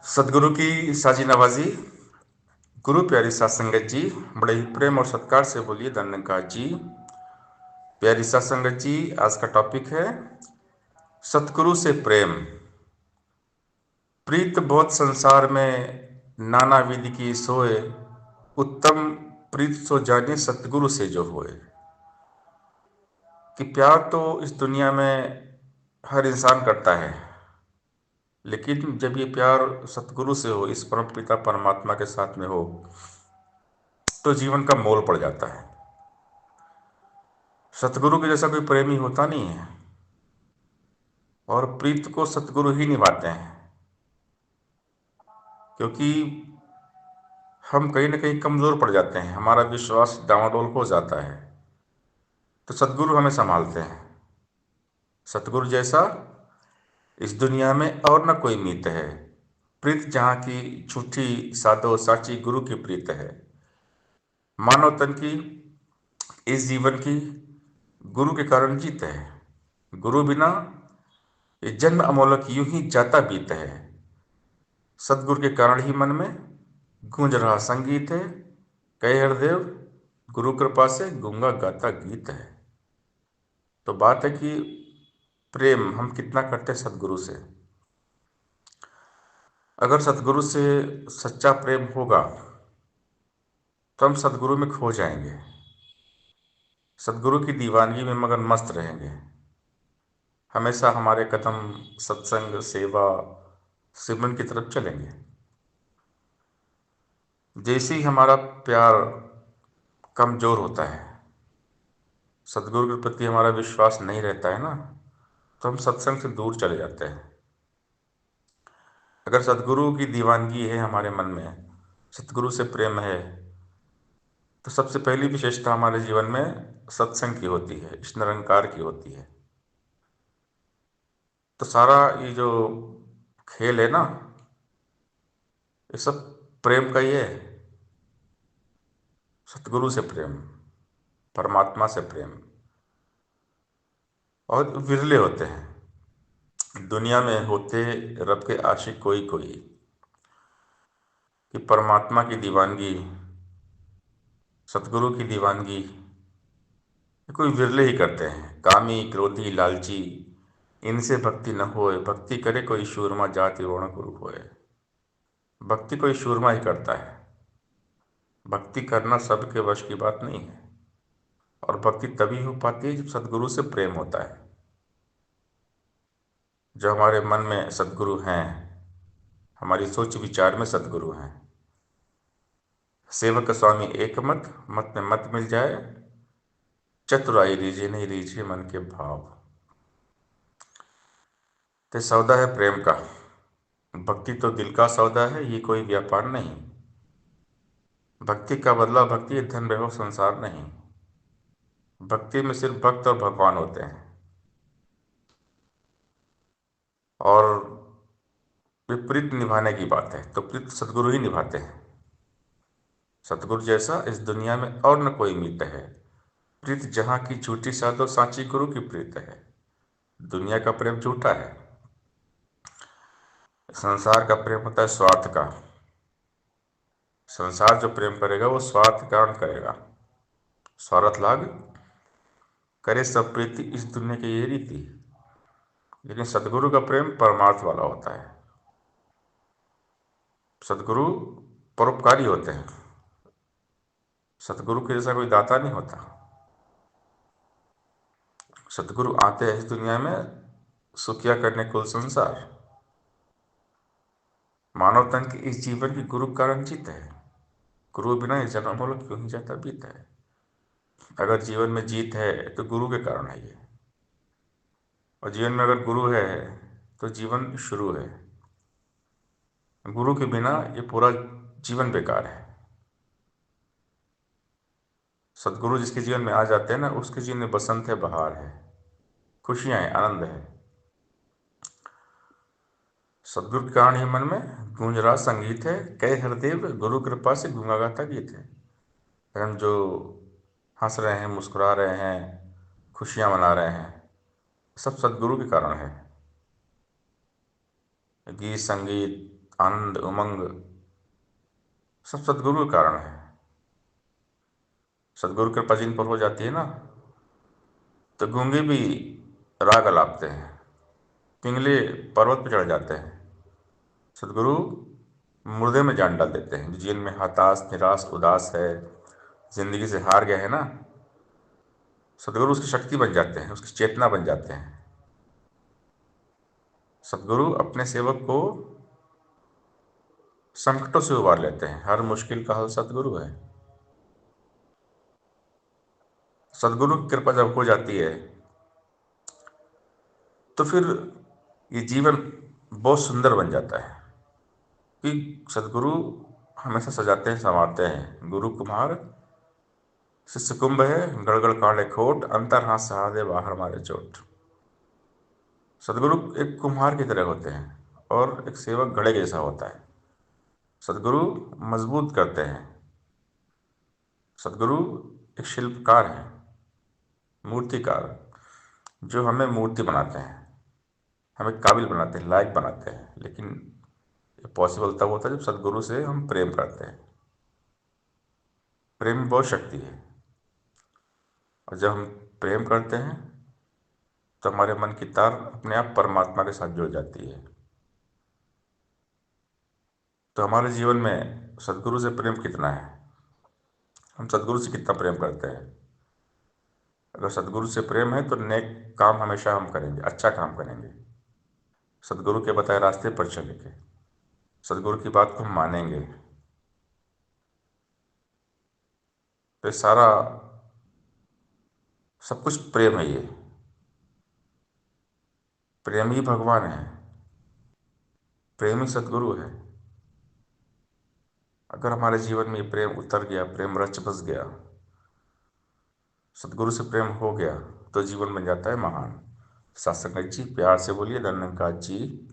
सदगुरु की साजी नवाजी। गुरु प्यारी सात संगत जी, बड़े ही प्रेम और सत्कार से बोलिए धन्यवाद जी। प्यारी सात संगत जी, आज का टॉपिक है सतगुरु से प्रेम। प्रीत बहुत संसार में नाना विधि की सोए, उत्तम प्रीत सो जाने सतगुरु से जो होए। कि प्यार तो इस दुनिया में हर इंसान करता है, लेकिन जब ये प्यार सतगुरु से हो, इस परम पिता परमात्मा के साथ में हो, तो जीवन का मोल पड़ जाता है। सतगुरु के जैसा कोई प्रेमी होता नहीं है, और प्रीत को सतगुरु ही निभाते हैं। क्योंकि हम कहीं ना कहीं कमजोर पड़ जाते हैं, हमारा विश्वास डावाडोल हो जाता है, तो सतगुरु हमें संभालते हैं। सतगुरु जैसा इस दुनिया में और न कोई मीत है। प्रीत जहाँ की झूठी साधो साची गुरु की प्रीत है। मानव तन की इस जीवन की गुरु के कारण जीत है। गुरु बिना ये जन्म अमोलक यूं ही जाता बीत है। सतगुरु के कारण ही मन में गूंज रहा संगीत है। कहे हरदेव गुरु कृपा से गूंगा गाता गीत है। तो बात है कि प्रेम हम कितना करते हैं सतगुरु से। अगर सतगुरु से सच्चा प्रेम होगा तो हम सतगुरु में खो जाएंगे, सतगुरु की दीवानगी में मगन मस्त रहेंगे। हमेशा हमारे कदम सत्संग, सेवा, सिमरन की तरफ चलेंगे। जैसे ही हमारा प्यार कमजोर होता है, सतगुरु के प्रति हमारा विश्वास नहीं रहता है ना, तो हम सत्संग से दूर चले जाते हैं। अगर सतगुरु की दीवानगी है हमारे मन में, सतगुरु से प्रेम है, तो सबसे पहली विशेषता हमारे जीवन में सत्संग की होती है, इस निरंकार की होती है। तो सारा ये जो खेल है ना, ये सब प्रेम का ही है। सतगुरु से प्रेम, परमात्मा से प्रेम, और विरले होते हैं दुनिया में होते रब के आशिक कोई कोई, कि परमात्मा की दीवानगी, सतगुरु की दीवानगी कोई विरले ही करते हैं। कामी क्रोधी लालची इनसे भक्ति न होए, भक्ति करे कोई शूरमा जाति रोण गुरु होए। भक्ति कोई शूरमा ही करता है। भक्ति करना सबके वश की बात नहीं है, और भक्ति तभी हो पाती है जब सतगुरु से प्रेम होता है। जो हमारे मन में सतगुरु हैं, हमारी सोच विचार में सतगुरु हैं। सेवक स्वामी एक मत, मत में मत मिल जाए, चतुराई रीझे नहीं रीझे मन के भाव। ते सौदा है प्रेम का। भक्ति तो दिल का सौदा है, ये कोई व्यापार नहीं। भक्ति का बदला भक्ति, धन वैभव संसार नहीं। भक्ति में सिर्फ भक्त और भगवान होते हैं, और विपरीत निभाने की बात है तो प्रीत सतगुरु ही निभाते हैं। सतगुरु जैसा इस दुनिया में और न कोई मीत है। प्रीत जहाँ की झूठी साधो सांची गुरु की प्रीत है। दुनिया का प्रेम झूठा है। संसार का प्रेम होता है स्वार्थ का। संसार जो प्रेम करेगा वो स्वार्थ के कारण करेगा। स्वार्थ लाग करे सब प्रीति, इस दुनिया की ये रीति। लेकिन सदगुरु का प्रेम परमार्थ वाला होता है। सदगुरु परोपकारी होते हैं। सतगुरु के जैसा कोई दाता नहीं होता। सतगुरु आते हैं इस दुनिया में सुखिया करने कुल संसार। मानव तन की इस जीवन की गुरु कारण जीत है। गुरु बिना ये जन्म मूलक क्यों ही जाता बीत है। अगर जीवन में जीत है तो गुरु के कारण है ये। और जीवन में अगर गुरु है तो जीवन शुरू है। गुरु के बिना ये पूरा जीवन बेकार है। सदगुरु जिसके जीवन में आ जाते हैं ना, उसके जीवन में बसंत है, बहार है, खुशियां हैं, आनंद है। सदगुरु के कारण ही मन में गूंज रहा संगीत है। कहे हरदेव गुरु कृपा से गूंगा गाता गीत है। हम जो हंस रहे हैं, मुस्कुरा रहे हैं, खुशियां मना रहे हैं, सब सदगुरु के कारण है। गीत संगीत आनंद, उमंग सब सदगुरु के कारण है। सदगुरु कृपा जिन पर हो जाती है ना, तो गूंगे भी राग अलापते हैं, पिंगले पर्वत पर चढ़ जाते हैं। सदगुरु मुर्दे में जान डाल देते हैं। जो जीवन में हताश, निराश, उदास है, जिंदगी से हार गया है ना, सदगुरु उसकी शक्ति बन जाते हैं, उसकी चेतना बन जाते हैं। सदगुरु अपने सेवक को संकटों से उबार लेते हैं। हर मुश्किल का हल सदगुरु है। सदगुरु की कृपा जब हो जाती है, तो फिर ये जीवन बहुत सुंदर बन जाता है। कि सदगुरु हमेशा सजाते हैं, संवारते हैं। गुरु कुम्हार शिष्य कुंभ है, गड़गड़ काढ़े खोट, अंतर हाथ सहा दे बाहर मारे चोट। सदगुरु एक कुम्हार की तरह होते हैं और एक सेवक घड़े जैसा होता है। सदगुरु मजबूत करते हैं। सदगुरु एक शिल्पकार हैं, मूर्तिकार, जो हमें मूर्ति बनाते हैं, हमें काबिल बनाते हैं, लायक बनाते हैं। लेकिन ये पॉसिबल तब होता है जब सदगुरु से हम प्रेम करते हैं। प्रेम में बहुत शक्ति है, और जब हम प्रेम करते हैं तो हमारे मन की तार अपने आप परमात्मा के साथ जुड़ जाती है। तो हमारे जीवन में सदगुरु से प्रेम कितना है, हम सदगुरु से कितना प्रेम करते हैं। अगर सदगुरु से प्रेम है तो नेक काम हमेशा हम करेंगे, अच्छा काम करेंगे, सदगुरु के बताए रास्ते पर चलेंगे, सदगुरु की बात को हम मानेंगे। तो ये सारा सब कुछ प्रेम है। ये प्रेम ही भगवान है, प्रेम ही सदगुरु है। अगर हमारे जीवन में ये प्रेम उतर गया, प्रेम रच बस गया, सदगुरु से प्रेम हो गया, तो जीवन बन जाता है महान। सत्संग जी, प्यार से बोलिए धन्यवाद जी।